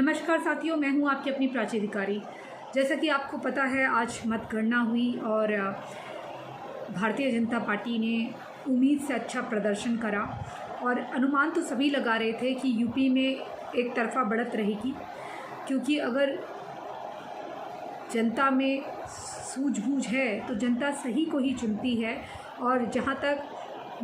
नमस्कार साथियों, मैं हूं आपकी अपनी प्राची अधिकारी। जैसा कि आपको पता है, आज मतगणना हुई और भारतीय जनता पार्टी ने उम्मीद से अच्छा प्रदर्शन करा और अनुमान तो सभी लगा रहे थे कि यूपी में एक तरफा बढ़त रहेगी, क्योंकि अगर जनता में सूझबूझ है तो जनता सही को ही चुनती है। और जहाँ तक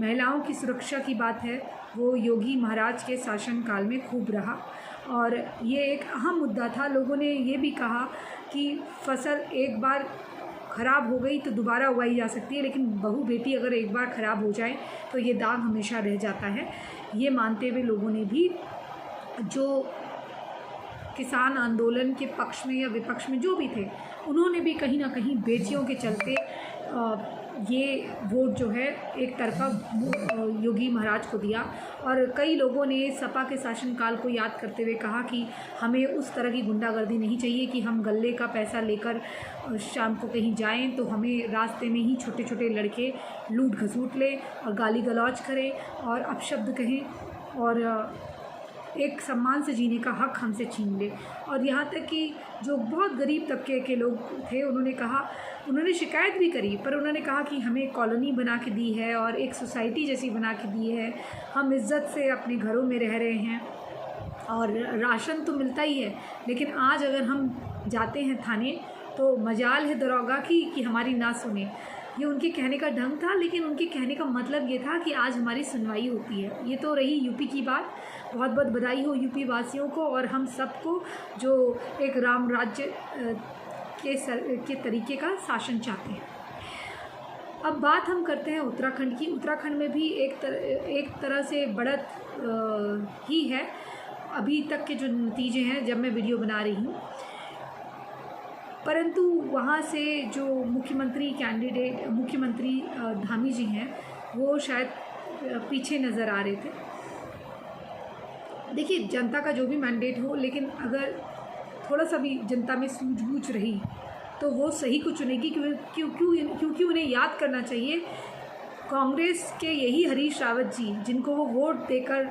महिलाओं की सुरक्षा की बात है, वो योगी महाराज के शासनकाल में खूब रहा और ये एक अहम मुद्दा था। लोगों ने ये भी कहा कि फसल एक बार ख़राब हो गई तो दोबारा उगाई जा सकती है, लेकिन बहू बेटी अगर एक बार ख़राब हो जाए तो ये दाग हमेशा रह जाता है। ये मानते हुए लोगों ने भी, जो किसान आंदोलन के पक्ष में या विपक्ष में जो भी थे, उन्होंने भी कहीं ना कहीं बेटियों के चलते ये वोट जो है एक तरफा योगी महाराज को दिया। और कई लोगों ने सपा के शासनकाल को याद करते हुए कहा कि हमें उस तरह की गुंडागर्दी नहीं चाहिए कि हम गले का पैसा लेकर शाम को कहीं जाएं तो हमें रास्ते में ही छोटे छोटे लड़के लूट घसूट लें और गाली गलौज करें और अपशब्द कहें और एक सम्मान से जीने का हक हमसे छीन ले। और यहाँ तक कि जो बहुत गरीब तबके के लोग थे, उन्होंने शिकायत भी करी, पर उन्होंने कहा कि हमें कॉलोनी बना के दी है और एक सोसाइटी जैसी बना के दी है, हम इज़्ज़त से अपने घरों में रह रहे हैं और राशन तो मिलता ही है, लेकिन आज अगर हम जाते हैं थाने तो मजाल है दरोगा की कि हमारी ना सुने। ये उनके कहने का ढंग था, लेकिन उनके कहने का मतलब ये था कि आज हमारी सुनवाई होती है। ये तो रही यूपी की बात। बहुत बहुत बधाई हो यूपी वासियों को और हम सबको जो एक राम राज्य के तरीके का शासन चाहते हैं। अब बात हम करते हैं उत्तराखंड की। उत्तराखंड में भी एक तरह से बढ़त ही है अभी तक के जो नतीजे हैं जब मैं वीडियो बना रही हूँ, परंतु वहाँ से जो मुख्यमंत्री धामी जी हैं, वो शायद पीछे नज़र आ रहे थे। देखिए, जनता का जो भी मैंडेट हो, लेकिन अगर थोड़ा सा भी जनता में सूझबूझ रही तो वो सही को चुनेगी। क्योंकि उन्हें याद करना चाहिए, कांग्रेस के यही हरीश रावत जी, जिनको वो वोट देकर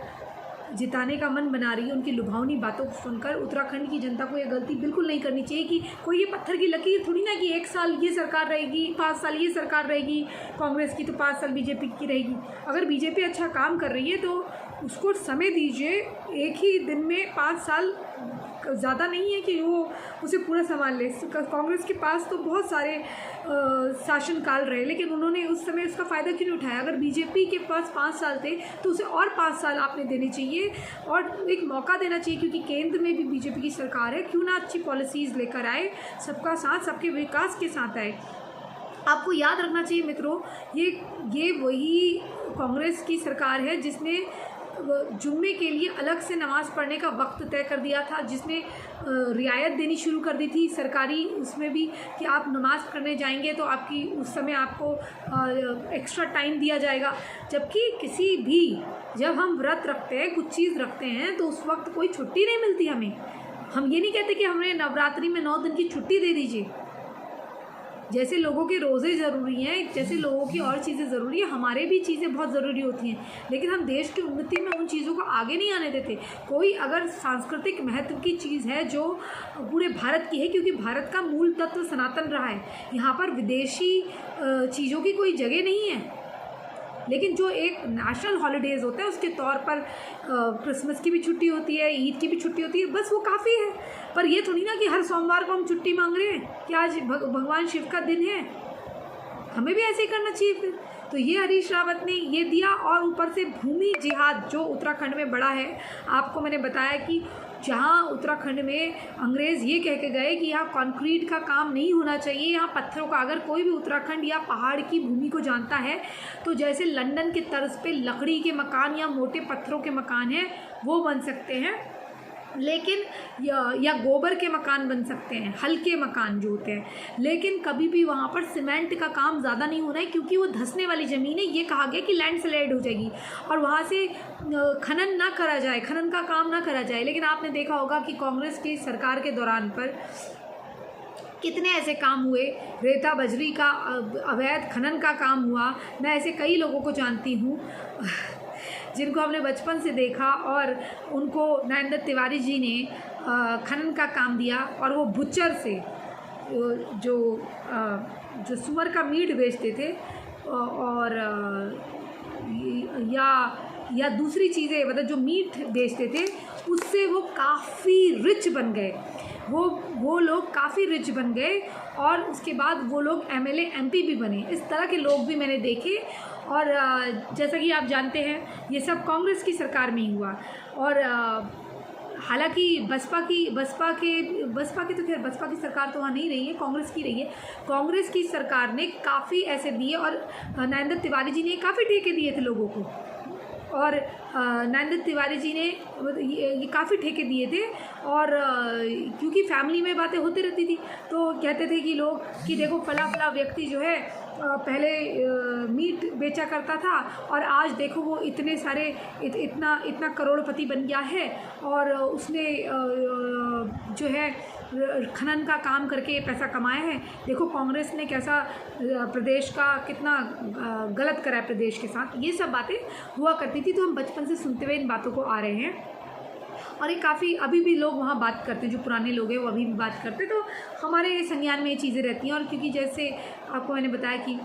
जिताने का मन बना रही है, उनकी लुभावनी बातों को सुनकर उत्तराखंड की जनता को ये गलती बिल्कुल नहीं करनी चाहिए कि कोई ये पत्थर की लकीर थोड़ी ना कि 1 साल ये सरकार रहेगी, 5 साल ये सरकार रहेगी कांग्रेस की, तो 5 साल बीजेपी की रहेगी। अगर बीजेपी अच्छा काम कर रही है तो उसको समय दीजिए। एक ही दिन में 5 साल ज़्यादा नहीं है कि वो उसे पूरा संभाल ले। कांग्रेस के पास तो बहुत सारे शासनकाल रहे, लेकिन उन्होंने उस समय उसका फ़ायदा क्यों नहीं उठाया। अगर बीजेपी के पास 5 साल थे तो उसे और 5 साल आपने देने चाहिए और एक मौका देना चाहिए, क्योंकि केंद्र में भी बीजेपी की सरकार है। क्यों ना अच्छी पॉलिसीज़ लेकर आए, सबका साथ सबके विकास के साथ आए। आपको याद रखना चाहिए मित्रों, ये वही कांग्रेस की सरकार है जिसने जुम्मे के लिए अलग से नमाज़ पढ़ने का वक्त तय कर दिया था, जिसने रियायत देनी शुरू कर दी थी सरकारी उसमें भी कि आप नमाज़ पढ़ने जाएंगे तो आपकी उस समय आपको एक्स्ट्रा टाइम दिया जाएगा। जबकि जब हम व्रत रखते हैं, कुछ चीज़ रखते हैं, तो उस वक्त कोई छुट्टी नहीं मिलती हमें। हम ये नहीं कहते कि हमें नवरात्रि में 9 दिन की छुट्टी दे दीजिए। जैसे लोगों के रोज़े ज़रूरी हैं, जैसे लोगों की और चीज़ें ज़रूरी हैं, हमारे भी चीज़ें बहुत ज़रूरी होती हैं, लेकिन हम देश की उन्नति में उन चीज़ों को आगे नहीं आने देते। कोई अगर सांस्कृतिक महत्व की चीज़ है जो पूरे भारत की है, क्योंकि भारत का मूल तत्व सनातन रहा है, यहाँ पर विदेशी चीज़ों की कोई जगह नहीं है। लेकिन जो एक नेशनल हॉलीडेज़ होता है, उसके तौर पर क्रिसमस की भी छुट्टी होती है, ईद की भी छुट्टी होती है, बस वो काफ़ी है। पर ये थोड़ी ना कि हर सोमवार को हम छुट्टी मांग रहे हैं कि आज भगवान शिव का दिन है, हमें भी ऐसे ही करना चाहिए फिर। तो ये हरीश रावत ने ये दिया, और ऊपर से भूमि जिहाद जो उत्तराखंड में बड़ा है। आपको मैंने बताया कि जहाँ उत्तराखंड में अंग्रेज़ ये कह के गए कि यहाँ कंक्रीट का काम नहीं होना चाहिए, यहाँ पत्थरों का। अगर कोई भी उत्तराखंड या पहाड़ की भूमि को जानता है तो जैसे लंदन के तर्ज पे लकड़ी के मकान या मोटे पत्थरों के मकान हैं वो बन सकते हैं, लेकिन या गोबर के मकान बन सकते हैं, हल्के मकान जो होते हैं, लेकिन कभी भी वहाँ पर सीमेंट का काम ज़्यादा नहीं होना है, क्योंकि वो धंसने वाली ज़मीन है। ये कहा गया कि लैंडस्लाइड हो जाएगी और वहाँ से खनन ना करा जाए, खनन का काम ना करा जाए। लेकिन आपने देखा होगा कि कांग्रेस की सरकार के दौरान पर कितने ऐसे काम हुए, रेता बजरी का अवैध खनन का काम हुआ। मैं ऐसे कई लोगों को जानती हूँ जिनको हमने बचपन से देखा और उनको नरेंद्र तिवारी जी ने खनन का काम दिया और वो बुचर से जो सुअर का मीट बेचते थे और या दूसरी चीज़ें मतलब जो मीट बेचते थे उससे वो काफ़ी रिच बन गए। वो लोग काफ़ी रिच बन गए और उसके बाद वो लोग एमएलए एमपी भी बने। इस तरह के लोग भी मैंने देखे और जैसा कि आप जानते हैं ये सब कांग्रेस की सरकार में ही हुआ। और हालांकि बसपा की तो खैर बसपा की सरकार तो वहाँ नहीं रही है, कांग्रेस की रही है। कांग्रेस की सरकार ने काफ़ी ऐसे दिए और नरेंद्र तिवारी जी ने काफ़ी ठेके दिए थे लोगों को और नरेंद्र तिवारी जी ने ये काफ़ी ठेके दिए थे और क्योंकि फैमिली में बातें होती रहती थी तो कहते थे कि लोग कि देखो फला व्यक्ति जो है पहले मीट बेचा करता था और आज देखो वो इतने सारे इतना करोड़पति बन गया है और उसने जो है खनन का काम करके पैसा कमाया है। देखो कांग्रेस ने कैसा प्रदेश का कितना गलत करा है प्रदेश के साथ। ये सब बातें हुआ करती थी तो हम बचपन से सुनते हुए इन बातों को आ रहे हैं और ये काफ़ी अभी भी लोग वहाँ बात करते हैं, जो पुराने लोग हैं वो अभी भी बात करते हैं। तो हमारे संज्ञान में ये चीज़ें रहती हैं और क्योंकि जैसे आपको मैंने बताया कि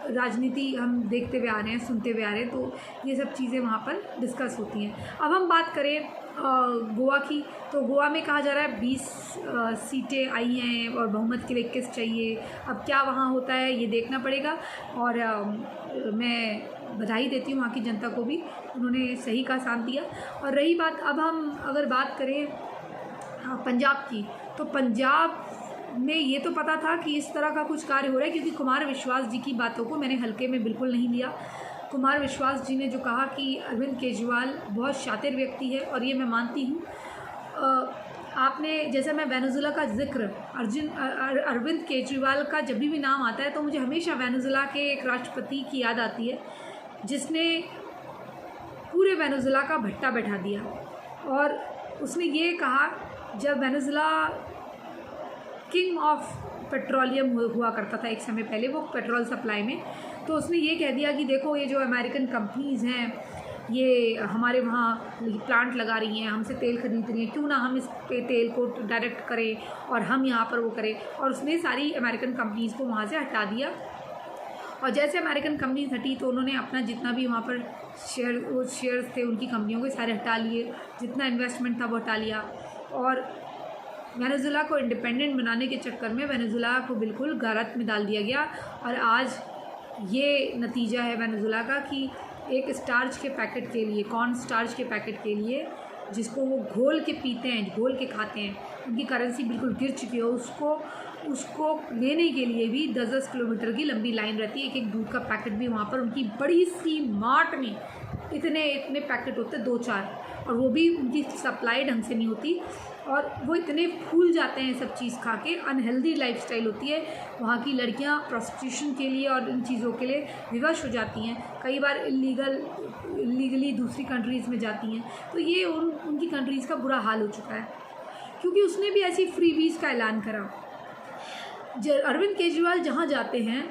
राजनीति हम देखते हुए आ रहे हैं, सुनते हुए आ रहे हैं, तो ये सब चीज़ें वहाँ पर डिस्कस होती हैं। अब हम बात करें गोवा की, तो गोवा में कहा जा रहा है 20 सीटें आई हैं और बहुमत के लिए 21 चाहिए। अब क्या वहाँ होता है ये देखना पड़ेगा और मैं बधाई देती हूँ वहाँ की जनता को भी, उन्होंने सही का साथ दिया। और रही बात, अब हम अगर बात करें पंजाब की, तो पंजाब में ये तो पता था कि इस तरह का कुछ कार्य हो रहा है क्योंकि कुमार विश्वास जी की बातों को मैंने हल्के में बिल्कुल नहीं लिया। कुमार विश्वास जी ने जो कहा कि अरविंद केजरीवाल बहुत शातिर व्यक्ति है और ये मैं मानती हूँ। आपने जैसे मैं वेनेजुएला का जिक्र अरविंद केजरीवाल का जब भी नाम आता है तो मुझे हमेशा वेनेजुएला के एक राष्ट्रपति की याद आती है जिसने पूरे वेनेजुएला का भट्टा बैठा दिया और उसने ये कहा, जब वेनेजुएला किंग ऑफ पेट्रोलियम हुआ करता था एक समय पहले वो पेट्रोल सप्लाई में, तो उसने ये कह दिया कि देखो ये जो अमेरिकन कंपनीज़ हैं ये हमारे वहाँ प्लांट लगा रही हैं, हमसे तेल खरीद रही हैं, क्यों ना हम इस पे तेल को डायरेक्ट करें और हम यहाँ पर वो करें। और उसने सारी अमेरिकन कंपनीज़ को वहाँ से हटा दिया और जैसे अमेरिकन कंपनीज हटी तो उन्होंने अपना जितना भी वहाँ पर शेयर्स थे उनकी कंपनियों के सारे हटा लिए, जितना इन्वेस्टमेंट था वो हटा लिया और वेनेजुएला को इंडिपेंडेंट बनाने के चक्कर में वेनेजुएला को बिल्कुल गारत में डाल दिया गया। और आज ये नतीजा है वेनेजुएला का कि एक स्टार्च के पैकेट के लिए, कॉर्न स्टार्च के पैकेट के लिए जिसको वो घोल के पीते हैं, घोल के खाते हैं, उनकी करेंसी बिल्कुल गिर चुकी है। उसको लेने के लिए भी 10-10 किलोमीटर की लंबी लाइन रहती है। एक दूध का पैकेट भी वहाँ पर उनकी बड़ी सी मार्ट में इतने पैकेट होते हैं 2-4, और वो भी उनकी सप्लाई ढंग से नहीं होती और वो इतने फूल जाते हैं सब चीज़ खा के। अनहेल्दी लाइफस्टाइल होती है। वहाँ की लड़कियाँ प्रोस्टिट्यूशन के लिए और इन चीज़ों के लिए विवश हो जाती हैं, कई बार इलीगली दूसरी कंट्रीज़ में जाती हैं। तो ये उनकी कंट्रीज़ का बुरा हाल हो चुका है क्योंकि उसने भी ऐसी फ्रीबीज़ का ऐलान करा। अरविंद केजरीवाल जहाँ जाते हैं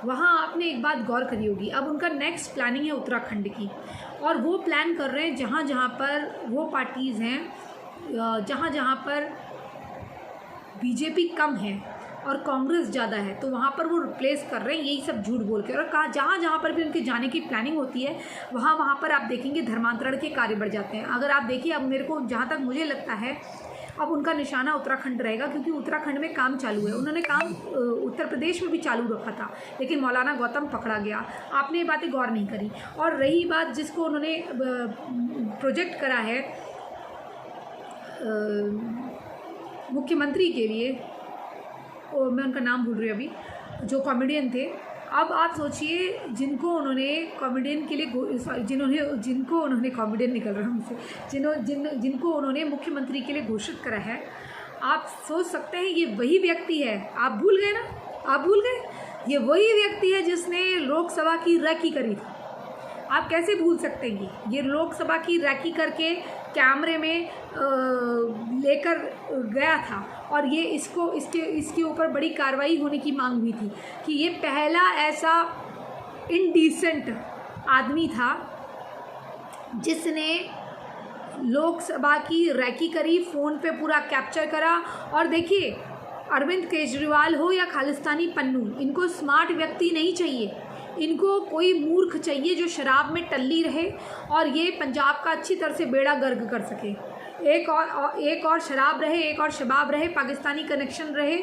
वहाँ आपने एक बात गौर करी होगी, अब उनका नेक्स्ट प्लानिंग है उत्तराखंड की और वो प्लान कर रहे हैं जहाँ जहाँ पर वो पार्टीज़ हैं, जहाँ जहाँ पर बीजेपी कम है और कांग्रेस ज़्यादा है, तो वहाँ पर वो रिप्लेस कर रहे हैं यही सब झूठ बोल के। और कहा जहाँ जहाँ पर भी उनके जाने की प्लानिंग होती है वहाँ पर आप देखेंगे धर्मांतरण के कार्य बढ़ जाते हैं। अगर आप देखिए, अब मेरे को जहाँ तक मुझे लगता है अब उनका निशाना उत्तराखंड रहेगा क्योंकि उत्तराखंड में काम चालू है। उन्होंने काम उत्तर प्रदेश में भी चालू रखा था लेकिन मौलाना गौतम पकड़ा गया। आपने ये बातें गौर नहीं करी। और रही बात जिसको उन्होंने प्रोजेक्ट करा है मुख्यमंत्री के लिए, मैं उनका नाम भूल रही हूँ अभी, जो कॉमेडियन थे। अब आप सोचिए जिनको उन्होंने कॉमेडियन के लिए जिनको उन्होंने कॉमेडियन निकल रहा है हमसे जिनको उन्होंने मुख्यमंत्री के लिए घोषित करा है, आप सोच सकते हैं ये वही व्यक्ति है। आप भूल गए ना, आप भूल गए, ये वही व्यक्ति है जिसने लोकसभा की रैकी करी थी। आप कैसे भूल सकते हैं? ये लोकसभा की रैकी करके कैमरे में लेकर गया था और ये इसके ऊपर बड़ी कार्रवाई होने की मांग हुई थी कि ये पहला ऐसा इनडिसेंट आदमी था जिसने लोकसभा की रैकी करी, फ़ोन पे पूरा कैप्चर करा। और देखिए, अरविंद केजरीवाल हो या खालिस्तानी पन्नू, इनको स्मार्ट व्यक्ति नहीं चाहिए, इनको कोई मूर्ख चाहिए जो शराब में टल्ली रहे और ये पंजाब का अच्छी तरह से बेड़ा गर्क कर सके। एक और शराब रहे, एक और शबाब रहे, पाकिस्तानी कनेक्शन रहे,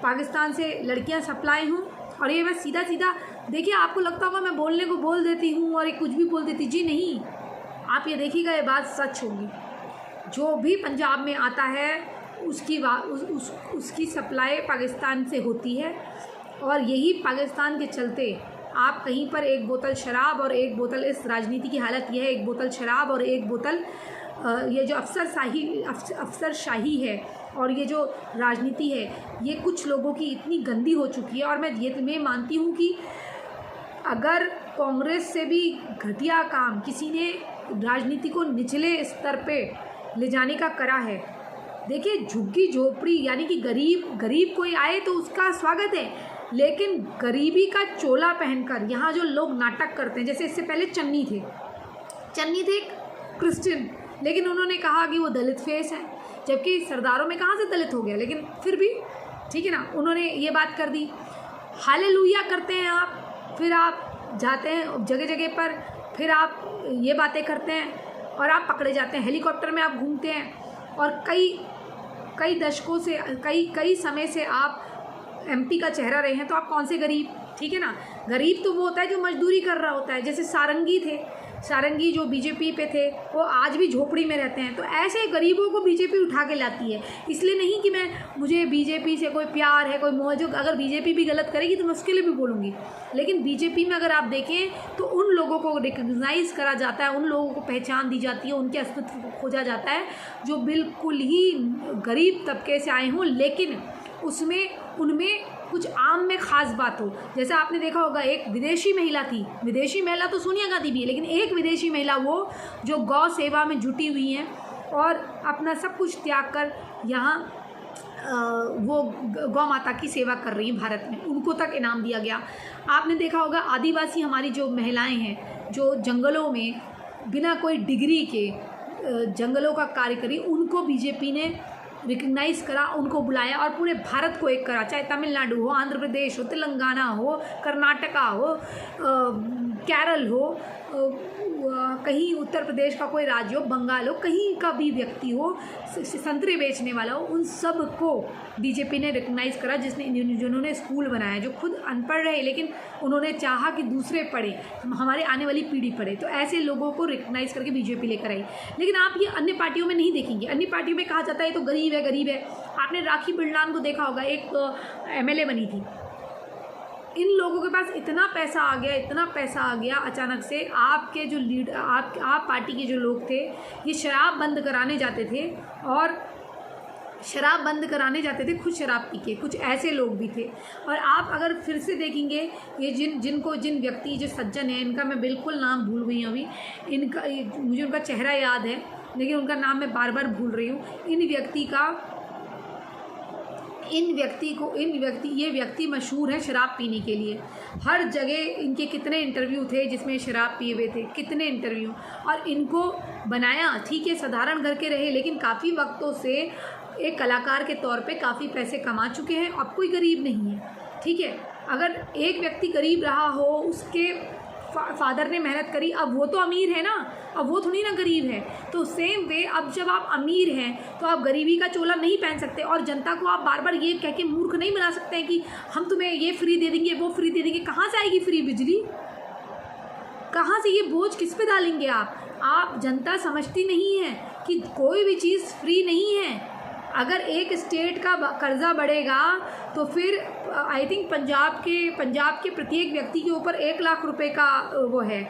पाकिस्तान से लड़कियां सप्लाई हों। और ये मैं सीधा सीधा, देखिए आपको लगता होगा मैं बोलने को बोल देती हूँ और ये कुछ भी बोल देती, जी नहीं, आप ये देखिएगा ये बात सच होगी। जो भी पंजाब में आता है उसकी सप्लाई पाकिस्तान से होती है और यही पाकिस्तान के चलते आप कहीं पर एक बोतल शराब और एक बोतल, इस राजनीति की हालत यह है, एक बोतल शराब और एक बोतल ये जो अफसरशाही है और ये जो राजनीति है, ये कुछ लोगों की इतनी गंदी हो चुकी है। और मैं मानती हूँ कि अगर कांग्रेस से भी घटिया काम किसी ने राजनीति को निचले स्तर पे ले जाने का करा है, देखिए झुग्गी झोपड़ी यानी कि गरीब कोई आए तो उसका स्वागत है, लेकिन गरीबी का चोला पहनकर यहाँ जो लोग नाटक करते हैं, जैसे इससे पहले चन्नी थे क्रिश्चियन, लेकिन उन्होंने कहा कि वो दलित फेस है, जबकि सरदारों में कहाँ से दलित हो गया, लेकिन फिर भी ठीक है ना, उन्होंने ये बात कर दी। हालेलुया करते हैं आप, फिर आप जाते हैं जगह जगह पर, फिर आप ये बातें करते हैं और आप पकड़े जाते हैं। हेलीकॉप्टर में आप घूमते हैं और कई दशकों से, कई समय से आप एमपी का चेहरा रहे हैं, तो आप कौन से गरीब, ठीक है ना, गरीब तो वो होता है जो मजदूरी कर रहा होता है। जैसे सारंगी जो बीजेपी पे थे, वो आज भी झोपड़ी में रहते हैं। तो ऐसे गरीबों को बीजेपी उठा के लाती है। इसलिए नहीं कि मुझे बीजेपी से कोई प्यार है, कोई मोह, जो अगर बीजेपी भी गलत करेगी तो मैं उसके लिए भी बोलूँगी, लेकिन बीजेपी में अगर आप देखें तो उन लोगों को रिकग्नाइज़ करा जाता है, उन लोगों को पहचान दी जाती है, उनके अस्तित्व को खोजा जाता है जो बिल्कुल ही गरीब तबके से आए हों, लेकिन उनमें कुछ आम में ख़ास बात हो। जैसे आपने देखा होगा, एक विदेशी महिला थी, विदेशी महिला तो सोनिया गांधी भी है, लेकिन एक विदेशी महिला वो जो गौ सेवा में जुटी हुई हैं और अपना सब कुछ त्याग कर यहाँ वो गौ माता की सेवा कर रही हैं भारत में, उनको तक इनाम दिया गया। आपने देखा होगा आदिवासी हमारी जो महिलाएं हैं जो जंगलों में बिना कोई डिग्री के जंगलों का कार्य करी, उनको बीजेपी ने रिकग्नाइज़ करा, उनको बुलाया और पूरे भारत को एक करा, चाहे तमिलनाडु हो, आंध्र प्रदेश हो, तेलंगाना हो, कर्नाटका हो, केरल हो, कहीं उत्तर प्रदेश का कोई राज्य हो, बंगाल हो, कहीं का भी व्यक्ति हो, संतरे बेचने वाला हो, उन सब को बीजेपी ने रिकग्नाइज़ करा, जिन्होंने स्कूल बनाया, जो खुद अनपढ़ रहे लेकिन उन्होंने चाहा कि दूसरे पढ़े, हमारे आने वाली पीढ़ी पढ़े, तो ऐसे लोगों को रिकग्नाइज़ करके बीजेपी लेकर आई। लेकिन आप ये अन्य पार्टियों में नहीं देखेंगे। अन्य पार्टियों में कहा जाता है तो गरीब है। आपने राखी बिरलान को देखा होगा, एक MLA बनी थी। इन लोगों के पास इतना पैसा आ गया अचानक से। आपके जो लीडर, आप पार्टी के जो लोग थे, ये शराब बंद कराने जाते थे और शराब बंद कराने जाते थे खुद शराब पी के, कुछ ऐसे लोग भी थे। और आप अगर फिर से देखेंगे, ये जिन व्यक्ति जो सज्जन हैं, इनका मैं बिल्कुल नाम भूल गई हूँ अभी, मुझे उनका चेहरा याद है लेकिन उनका नाम मैं बार बार भूल रही हूँ। ये व्यक्ति मशहूर है शराब पीने के लिए। हर जगह इनके कितने इंटरव्यू थे जिसमें शराब पिए हुए थे, कितने इंटरव्यू। और इनको बनाया, ठीक है, साधारण घर के रहे लेकिन काफ़ी वक्तों से एक कलाकार के तौर पे काफ़ी पैसे कमा चुके हैं। अब कोई गरीब नहीं है, ठीक है। अगर एक व्यक्ति गरीब रहा हो, उसके फादर ने मेहनत करी, अब वो तो अमीर है ना, अब वो थोड़ी ना गरीब है। तो सेम वे, अब जब आप अमीर हैं तो आप गरीबी का चोला नहीं पहन सकते और जनता को आप बार बार ये कह के मूर्ख नहीं बना सकते हैं कि हम तुम्हें ये फ्री दे देंगे, वो फ्री दे देंगे। कहाँ से आएगी फ्री बिजली, कहाँ से, ये बोझ किस पे डालेंगे आप? जनता समझती नहीं है कि कोई भी चीज़ फ्री नहीं है। अगर एक स्टेट का कर्जा बढ़ेगा तो फिर आई थिंक पंजाब के प्रत्येक व्यक्ति के ऊपर 1 लाख रुपए का वो है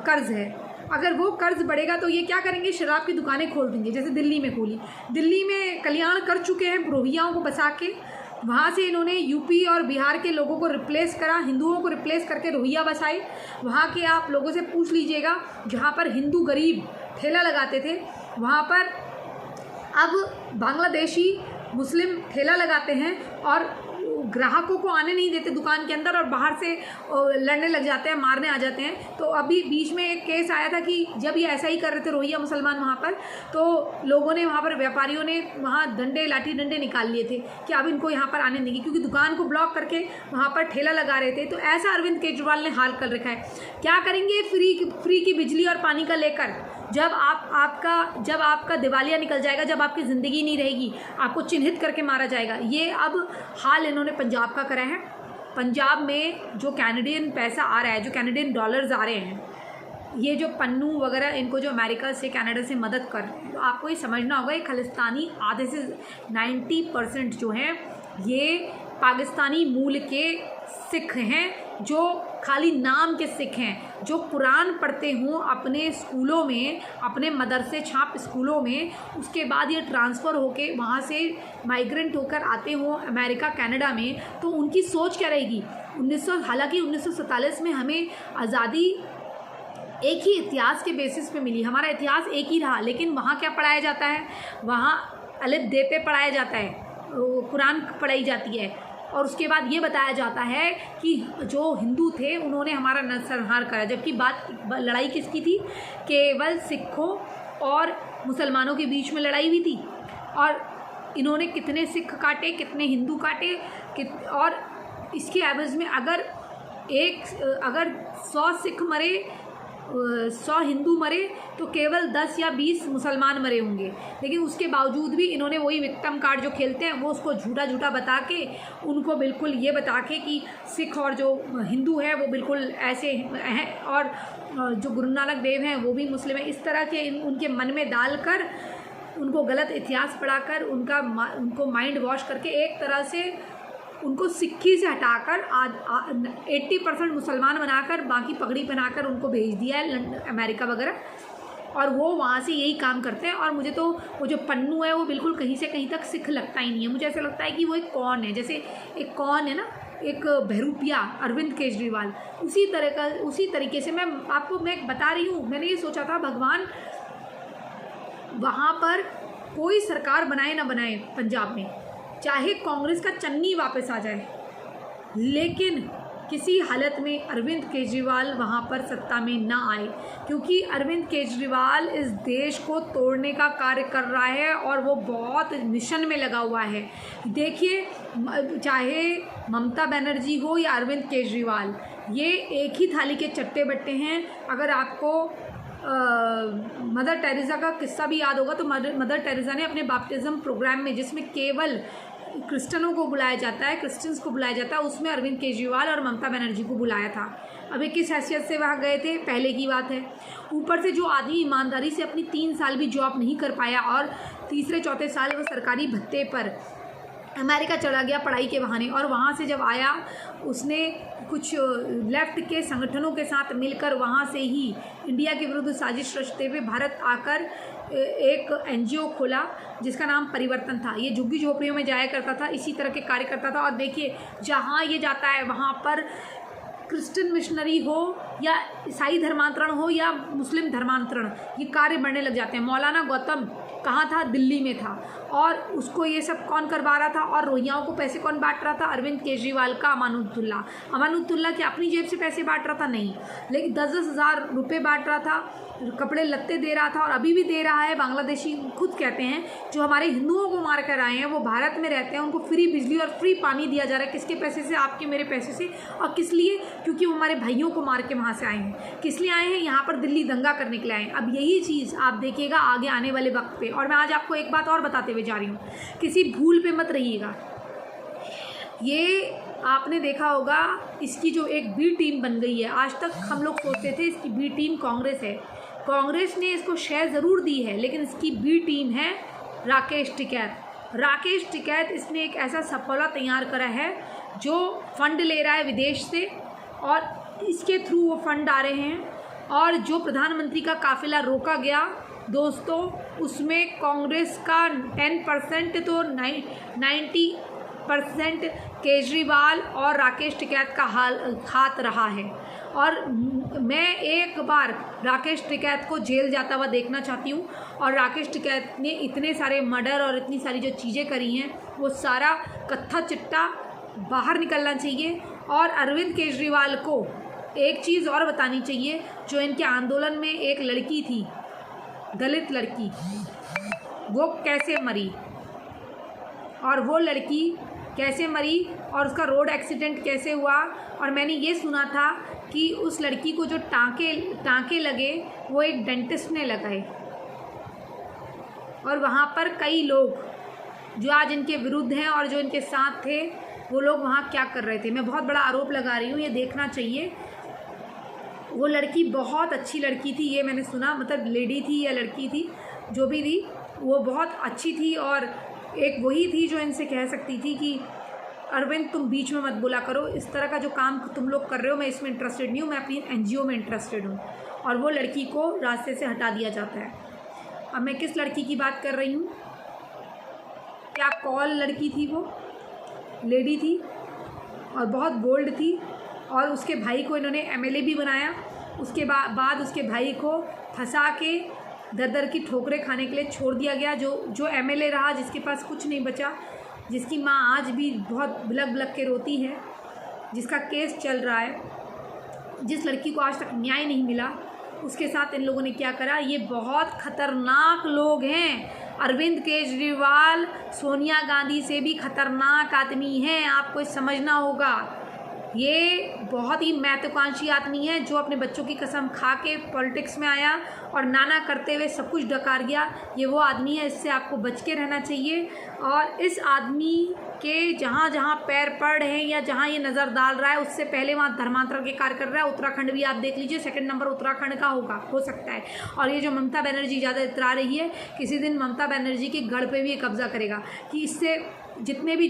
कर्ज है। अगर वो कर्ज बढ़ेगा तो ये क्या करेंगे, शराब की दुकानें खोल देंगे, जैसे दिल्ली में खोली। दिल्ली में कल्याण कर चुके हैं रोहिंग्याओं को बसा के, वहाँ से इन्होंने यूपी और बिहार के लोगों को रिप्लेस करा, हिंदुओं को रिप्लेस करके रोहिंग्या बसाए। वहाँ के आप लोगों से पूछ लीजिएगा, जहाँ पर हिंदू गरीब ठेला लगाते थे, वहाँ पर अब बांग्लादेशी मुस्लिम ठेला लगाते हैं और ग्राहकों को आने नहीं देते दुकान के अंदर और बाहर से लड़ने लग जाते हैं, मारने आ जाते हैं। तो अभी बीच में एक केस आया था कि जब ये ऐसा ही कर रहे थे रोहिंग्या मुसलमान वहाँ पर, तो लोगों ने वहाँ पर, व्यापारियों ने वहाँ लाठी डंडे निकाल लिए थे कि अब इनको यहाँ पर आने देंगे, क्योंकि दुकान को ब्लॉक करके वहाँ पर ठेला लगा रहे थे। तो ऐसा अरविंद केजरीवाल ने हाल कर रखा है। क्या करेंगे फ्री की बिजली और पानी का लेकर? जब आपका दिवालिया निकल जाएगा, जब आपकी ज़िंदगी नहीं रहेगी, आपको चिन्हित करके मारा जाएगा। ये अब हाल इन्होंने पंजाब का करा है। पंजाब में जो कैनेडियन पैसा आ रहा है, जो कैनेडियन डॉलर्स आ रहे हैं, ये जो पन्नू वगैरह इनको जो अमेरिका से, कनाडा से मदद कर रहे हैं, तो आपको ये समझना होगा ये खालिस्तानी आधे से 90% जो हैं ये पाकिस्तानी मूल के सिख हैं, जो खाली नाम के सिख हैं, जो कुरान पढ़ते हों अपने स्कूलों में, अपने मदरसे छाप स्कूलों में, उसके बाद ये ट्रांसफ़र होके वहाँ से माइग्रेंट होकर आते हों अमेरिका कनाडा में, तो उनकी सोच क्या रहेगी? हालांकि 1947 में हमें आज़ादी एक ही इतिहास के बेसिस पे मिली, हमारा इतिहास एक ही रहा, लेकिन वहाँ क्या पढ़ाया जाता है? वहाँ अलिफ बे पे पढ़ाया जाता है, कुरान पढ़ाई जाती है, और उसके बाद ये बताया जाता है कि जो हिंदू थे उन्होंने हमारा नरसंहार करा। जबकि लड़ाई किसकी थी? केवल सिखों और मुसलमानों के बीच में लड़ाई हुई थी, और इन्होंने कितने सिख काटे, कितने हिंदू काटे, और इसके एवज में अगर 100 सिख मरे, 100 हिंदू मरे, तो केवल 10 या 20 मुसलमान मरे होंगे। लेकिन उसके बावजूद भी इन्होंने वही विक्टिम कार्ड जो खेलते हैं वो उसको झूठा बता के, उनको बिल्कुल ये बता के कि सिख और जो हिंदू है वो बिल्कुल ऐसे हैं, और जो गुरु नानक देव हैं वो भी मुस्लिम हैं, इस तरह के उनके मन में डालकर, उनको गलत इतिहास पढ़ाकर, उनको माइंड वॉश करके, एक तरह से उनको सिक्खी से हटाकर 80% मुसलमान बनाकर, बाकी पगड़ी पहनाकर उनको भेज दिया है अमेरिका वगैरह, और वो वहाँ से यही काम करते हैं। और मुझे तो वो जो पन्नू है वो बिल्कुल कहीं से कहीं तक सिख लगता ही नहीं है। मुझे ऐसा लगता है कि वो एक कौन है, जैसे एक कौन है ना, एक बहरूपिया अरविंद केजरीवाल, उसी तरीके से मैं बता रही हूँ। मैंने ये सोचा था भगवान वहाँ पर कोई सरकार बनाए ना बनाए पंजाब में, चाहे कांग्रेस का चन्नी वापस आ जाए, लेकिन किसी हालत में अरविंद केजरीवाल वहाँ पर सत्ता में ना आए, क्योंकि अरविंद केजरीवाल इस देश को तोड़ने का कार्य कर रहा है और वो बहुत मिशन में लगा हुआ है। देखिए, चाहे ममता बनर्जी हो या अरविंद केजरीवाल, ये एक ही थाली के चट्टे बट्टे हैं। अगर आपको मदर टेरेसा का किस्सा भी याद होगा, तो मदर टेरेसा ने अपने बैप्टिज्म प्रोग्राम में, जिसमें केवल क्रिश्चियनों को बुलाया जाता है, क्रिश्चियंस को बुलाया जाता है, उसमें अरविंद केजरीवाल और ममता बनर्जी को बुलाया था। अभी किस हैसियत से वहाँ गए थे, पहले की बात है। ऊपर से जो आदमी ईमानदारी से अपनी 3 साल भी जॉब नहीं कर पाया और तीसरे चौथे साल वो सरकारी भत्ते पर अमेरिका चला गया पढ़ाई के बहाने, और वहाँ से जब आया उसने कुछ लेफ्ट के संगठनों के साथ मिलकर वहाँ से ही इंडिया के विरुद्ध साजिश रचते हुए भारत आकर एक NGO खोला जिसका नाम परिवर्तन था। ये झुग्गी झोपड़ियों में जाया करता था, इसी तरह के कार्य करता था। और देखिए, जहाँ ये जाता है वहाँ पर क्रिश्चियन मिशनरी हो या ईसाई धर्मांतरण हो या मुस्लिम धर्मांतरण, ये कार्य बढ़ने लग जाते हैं। मौलाना गौतम कहाँ था? दिल्ली में था, और उसको ये सब कौन करवा रहा था, और रोहिंग्याओं को पैसे कौन बांट रहा था? अरविंद केजरीवाल का अमानुद्दुल्ला क्या अपनी जेब से पैसे बांट रहा था? नहीं, लेकिन 10-10 हज़ार रुपये बांट रहा था, कपड़े लत्ते दे रहा था, और अभी भी दे रहा है। बांग्लादेशी खुद कहते हैं जो हमारे हिंदुओं को मार कर आए हैं, वो भारत में रहते हैं, उनको फ्री बिजली और फ्री पानी दिया जा रहा है। किसके पैसे से? आपके मेरे पैसे से। और किस लिए? क्योंकि वो हमारे भाइयों को मार के वहाँ से आए हैं। किस लिए आए हैं? यहाँ पर दिल्ली दंगा करने के लिए आए हैं। अब यही चीज़ आप देखिएगा आगे आने वाले वक्त पे। और मैं आज आपको एक बात और बताते हुए जा रही हूँ, किसी भूल पे मत रहिएगा। ये आपने देखा होगा, इसकी जो एक बी टीम बन गई है। आज तक हम लोग सोचते थे इसकी बी टीम कांग्रेस है, कांग्रेस ने इसको शय ज़रूर दी है, लेकिन इसकी बी टीम है राकेश टिकैत। राकेश टिकैत, इसने एक ऐसा सफौला तैयार करा है जो फंड ले रहा है विदेश से, और इसके थ्रू वो फंड आ रहे हैं। और जो प्रधानमंत्री का काफिला रोका गया दोस्तों, उसमें कांग्रेस का 10% तो 90% केजरीवाल और राकेश टिकैत का हाथ रहा है। और मैं एक बार राकेश टिकैत को जेल जाता हुआ देखना चाहती हूँ। और राकेश टिकैत ने इतने सारे मर्डर और इतनी सारी जो चीज़ें करी हैं, वो सारा कत्था चिट्टा बाहर निकलना चाहिए। और अरविंद केजरीवाल को एक चीज़ और बतानी चाहिए, जो इनके आंदोलन में एक लड़की थी, दलित लड़की, वो कैसे मरी और वो लड़की कैसे मरी और उसका रोड एक्सीडेंट कैसे हुआ। और मैंने ये सुना था कि उस लड़की को जो टाँके लगे वो एक डेंटिस्ट ने लगाए। और वहाँ पर कई लोग जो आज इनके विरुद्ध हैं और जो इनके साथ थे, वो लोग वहाँ क्या कर रहे थे। मैं बहुत बड़ा आरोप लगा रही हूँ, ये देखना चाहिए। वो लड़की बहुत अच्छी लड़की थी, ये मैंने सुना, मतलब लेडी थी या लड़की थी, जो भी थी वो बहुत अच्छी थी। और एक वही थी जो इनसे कह सकती थी कि अरविंद तुम बीच में मत बोला करो, इस तरह का जो काम तुम लोग कर रहे हो मैं इसमें इंटरेस्टेड नहीं हूँ, मैं अपनी NGO में इंटरेस्टेड हूँ। और वो लड़की को रास्ते से हटा दिया जाता है। अब मैं किस लड़की की बात कर रही हूँ? क्या कॉल लड़की थी, वो लेडी थी और बहुत बोल्ड थी। और उसके भाई को इन्होंने MLA भी बनाया। उसके बाद उसके भाई को फंसा के दर की ठोकरें खाने के लिए छोड़ दिया गया। जो MLA रहा, जिसके पास कुछ नहीं बचा, जिसकी माँ आज भी बहुत बिलख बिलख के रोती है, जिसका केस चल रहा है, जिस लड़की को आज तक न्याय नहीं मिला, उसके साथ इन लोगों ने क्या करा। ये बहुत खतरनाक लोग हैं। अरविंद केजरीवाल सोनिया गांधी से भी खतरनाक आदमी हैं, आपको समझना होगा। ये बहुत ही महत्वाकांक्षी आदमी है, जो अपने बच्चों की कसम खा के पॉलिटिक्स में आया और नाना करते हुए सब कुछ डकार गया। ये वो आदमी है, इससे आपको बच के रहना चाहिए। और इस आदमी के जहाँ जहाँ पैर पड़ रहे हैं या जहाँ ये नज़र डाल रहा है, उससे पहले वहाँ धर्मांतरण के कार्य कर रहा है। उत्तराखंड भी आप देख लीजिए, 2nd नंबर उत्तराखंड का हो सकता है। और ये जो ममता बनर्जी ज़्यादा इतरा रही है, किसी दिन ममता बनर्जी के गढ़ पे भी ये कब्जा करेगा, कि इससे जितने भी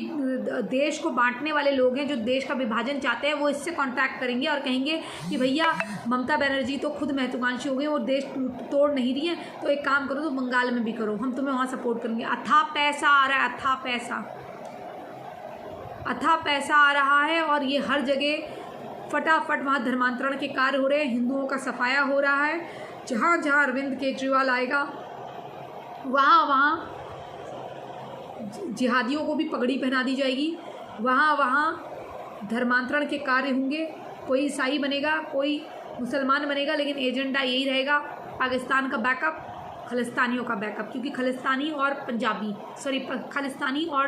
देश को बांटने वाले लोग हैं, जो देश का विभाजन चाहते हैं, वो इससे कांटेक्ट करेंगे और कहेंगे कि भैया ममता बनर्जी तो खुद महत्वाकांक्षी हो गई, वो देश तोड़ नहीं रही है, तो एक काम करो, तो बंगाल में भी करो, हम तुम्हें वहाँ सपोर्ट करेंगे। अथाह पैसा आ रहा है, अथाह पैसा आ रहा है। और ये हर जगह फटाफट वहाँ धर्मांतरण के कार्य हो रहे हैं, हिंदुओं का सफाया हो रहा है। जहाँ जहाँ अरविंद केजरीवाल आएगा, वहाँ जिहादियों को भी पगड़ी पहना दी जाएगी, वहाँ धर्मांतरण के कार्य होंगे। कोई ईसाई बनेगा, कोई मुसलमान बनेगा, लेकिन एजेंडा यही रहेगा, पाकिस्तान का बैकअप, खालिस्तानियों का बैकअप। क्योंकि खालिस्तानी और खालिस्तानी और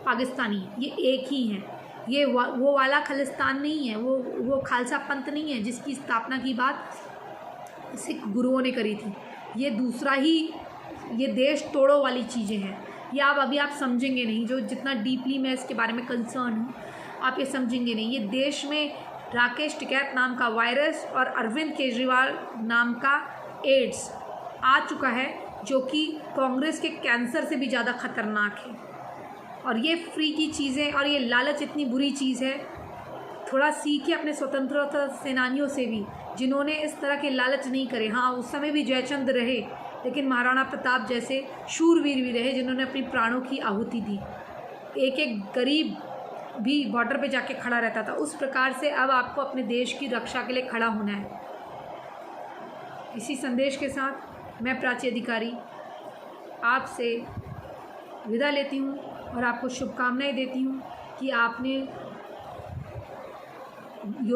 पाकिस्तानी ये एक ही हैं। ये वो वाला खालिस्तान नहीं है, वो खालसा पंथ नहीं है जिसकी स्थापना की बात सिख गुरुओं ने करी थी। ये दूसरा ही, ये देश तोड़ो वाली चीज़ें हैं। ये अभी आप समझेंगे नहीं, जो जितना डीपली मैं इसके बारे में कंसर्न हूँ, आप ये समझेंगे नहीं। ये देश में राकेश टिकैत नाम का वायरस और अरविंद केजरीवाल नाम का एड्स आ चुका है, जो कि कांग्रेस के कैंसर से भी ज़्यादा खतरनाक है। और ये फ्री की चीज़ें और ये लालच इतनी बुरी चीज़ है। थोड़ा सीखे अपने स्वतंत्रता सेनानियों से भी, जिन्होंने इस तरह के लालच नहीं करे। हाँ, उस समय भी जयचंद रहे, लेकिन महाराणा प्रताप जैसे शूरवीर भी रहे, जिन्होंने अपनी प्राणों की आहुति दी। एक एक गरीब भी बॉर्डर पे जाके खड़ा रहता था। उस प्रकार से अब आपको अपने देश की रक्षा के लिए खड़ा होना है। इसी संदेश के साथ मैं प्राची अधिकारी आपसे विदा लेती हूँ और आपको शुभकामनाएं देती हूँ कि आपने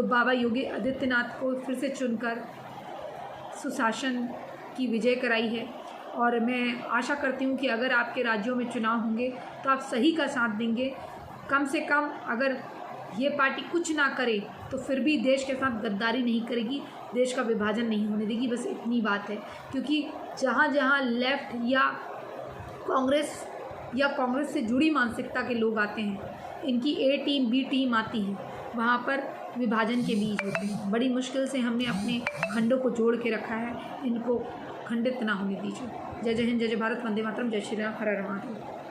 बाबा योगी आदित्यनाथ को फिर से चुनकर सुशासन की विजय कराई है। और मैं आशा करती हूँ कि अगर आपके राज्यों में चुनाव होंगे तो आप सही का साथ देंगे। कम से कम अगर ये पार्टी कुछ ना करे तो फिर भी देश के साथ गद्दारी नहीं करेगी, देश का विभाजन नहीं होने देगी, बस इतनी बात है। क्योंकि जहाँ जहाँ लेफ़्ट या कांग्रेस से जुड़ी मानसिकता के लोग आते हैं, इनकी A टीम B टीम आती है, वहाँ पर विभाजन के बीज होते हैं। बड़ी मुश्किल से हमने अपने खंडों को जोड़ के रखा है, इनको खंडित ना होने दीजिए। जय जय हिंद, जय जय भारत, वंदे मातरम, जय श्री राम, हर हर महादेव।